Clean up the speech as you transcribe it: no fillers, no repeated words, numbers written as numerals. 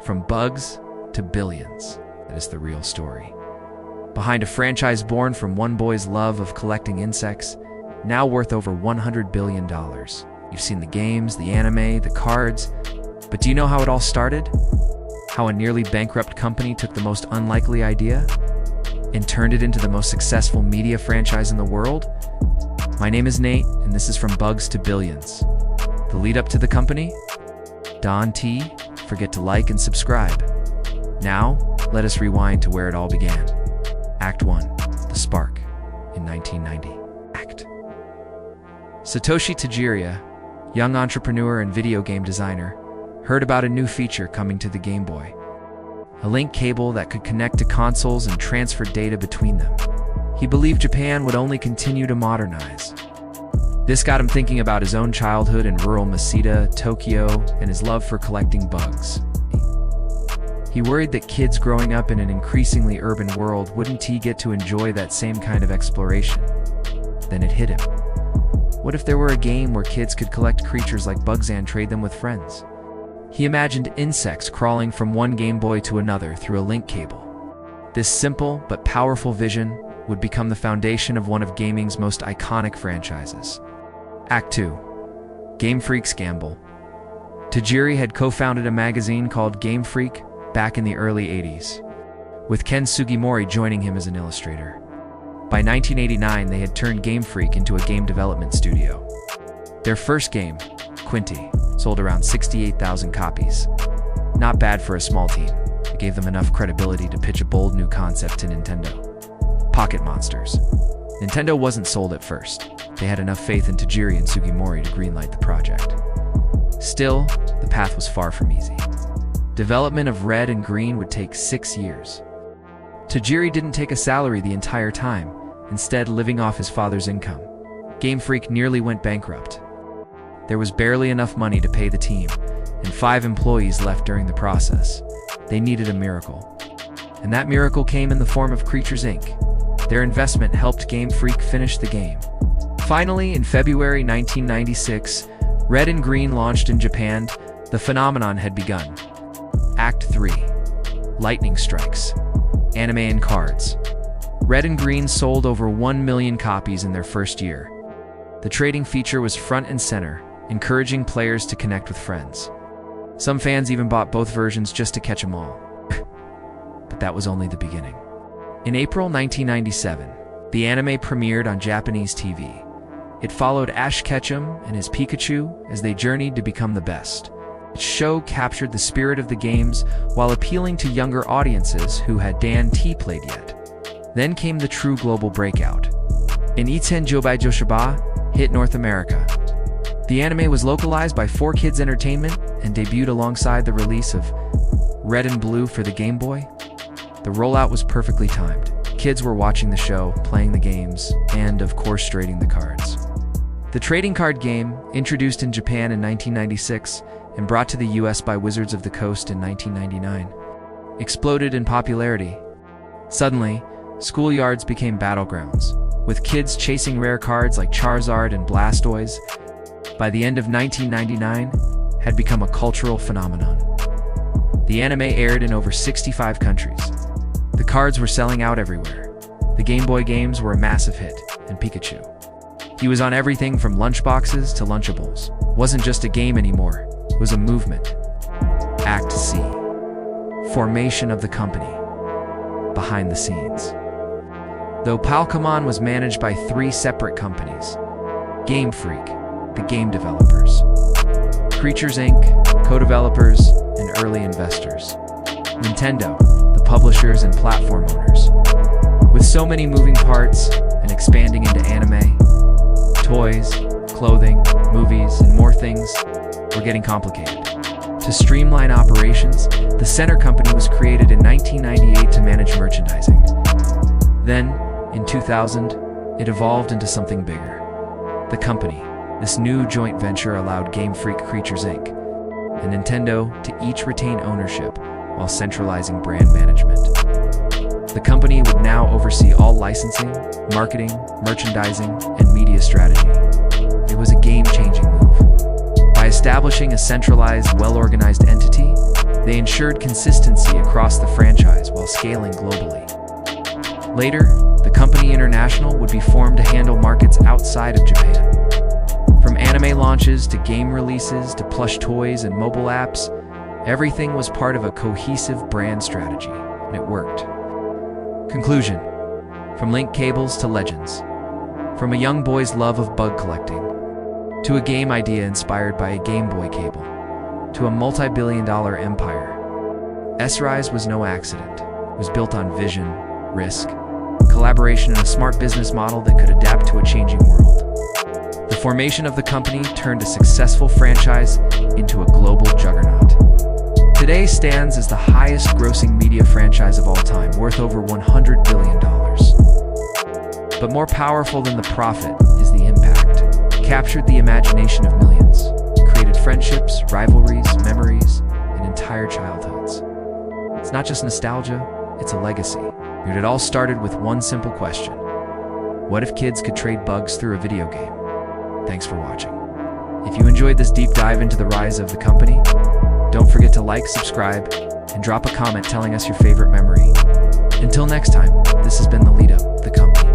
From bugs to billions, that is the real story. Behind a franchise born from one boy's love of collecting insects, now worth over $100 billion. You've seen the games, the anime, the cards, but do you know how it all started? How a nearly bankrupt company took the most unlikely idea and turned it into the most successful media franchise in the world? My name is Nate, and this is From Bugs to Billions. The lead up to the company? Don T. Forget to like and subscribe. Now, let us rewind to where it all began. Act 1. The Spark, in 1990. Act. Satoshi Tajiri, young entrepreneur and video game designer, heard about a new feature coming to the Game Boy. A link cable that could connect to consoles and transfer data between them. He believed Japan would only continue to modernize. This got him thinking about his own childhood in rural Masita, Tokyo, and his love for collecting bugs. He worried that kids growing up in an increasingly urban world wouldn't get to enjoy that same kind of exploration. Then it hit him. What if there were a game where kids could collect creatures like bugs and trade them with friends? He imagined insects crawling from one Game Boy to another through a link cable. This simple but powerful vision would become the foundation of one of gaming's most iconic franchises. Act 2. Game Freak's Gamble. Tajiri had co-founded a magazine called Game Freak back in the early 80s, with Ken Sugimori joining him as an illustrator. By 1989, they had turned Game Freak into a game development studio. Their first game, Quinty, sold around 68,000 copies. Not bad for a small team. It gave them enough credibility to pitch a bold new concept to Nintendo. Pocket Monsters. Nintendo wasn't sold at first. They had enough faith in Tajiri and Sugimori to greenlight the project. Still, the path was far from easy. Development of Red and Green would take 6 years. Tajiri didn't take a salary the entire time, instead living off his father's income. Game Freak nearly went bankrupt. There was barely enough money to pay the team, and 5 employees left during the process. They needed a miracle. And that miracle came in the form of Creatures Inc. Their investment helped Game Freak finish the game. Finally, in February 1996, Red and Green launched in Japan. The phenomenon had begun. Act 3. Lightning Strikes. Anime and cards. Red and Green sold over 1 million copies in their first year. The trading feature was front and center, encouraging players to connect with friends. Some fans even bought both versions just to catch them all. But that was only the beginning. In April 1997, the anime premiered on Japanese TV. It followed Ash Ketchum and his Pikachu as they journeyed to become the best. The show captured the spirit of the games while appealing to younger audiences who had Dan T played yet. Then came the true global breakout. In Iten Jobai Joshaba hit North America. The anime was localized by 4Kids Entertainment and debuted alongside the release of Red and Blue for the Game Boy. The rollout was perfectly timed. Kids were watching the show, playing the games, and of course trading the cards. The trading card game, introduced in Japan in 1996 and brought to the US by Wizards of the Coast in 1999, exploded in popularity. Suddenly, schoolyards became battlegrounds, with kids chasing rare cards like Charizard and Blastoise. By the end of 1999, had become a cultural phenomenon. The anime aired in over 65 countries. The cards were selling out everywhere. The Game Boy games were a massive hit, and Pikachu. He was on everything from lunchboxes to Lunchables. Wasn't just a game anymore, it was a movement. Act C. Formation of the company. Behind the scenes. Though Pokémon was managed by 3 separate companies, Game Freak, the game developers, Creatures Inc., co-developers, and early investors, Nintendo, the publishers and platform owners. With so many moving parts and expanding into anime, toys, clothing, movies, and more things, were getting complicated. To streamline operations, the Center Company was created in 1998 to manage merchandising. Then, in 2000, it evolved into something bigger. The company, this new joint venture, allowed Game Freak, Creatures Inc., and Nintendo to each retain ownership while centralizing brand management. The company would now oversee all licensing, marketing, merchandising, and media strategy. It was a game-changing move. By establishing a centralized, well-organized entity, They ensured consistency across the franchise while scaling globally. Later, the company International would be formed to handle markets outside of Japan. From anime launches to game releases to plush toys and mobile apps, everything was part of a cohesive brand strategy, and it worked. Conclusion: from link cables to legends, from a young boy's love of bug collecting, to a game idea inspired by a Game Boy cable, to a multi-billion-dollar empire, S-Rise was no accident. It was built on vision, risk, collaboration, and a smart business model that could adapt to a changing world. The formation of the company turned a successful franchise into a global juggernaut. Today stands as the highest-grossing media franchise of all time, worth over $100 billion. But more powerful than the profit is the impact. It captured the imagination of millions, created friendships, rivalries, memories, and entire childhoods. It's not just nostalgia, it's a legacy. And it all started with one simple question: what if kids could trade bugs through a video game? Thanks for watching. If you enjoyed this deep dive into the rise of the company, don't forget to like, subscribe, and drop a comment telling us your favorite memory. Until next time, this has been The Lead Up, the company.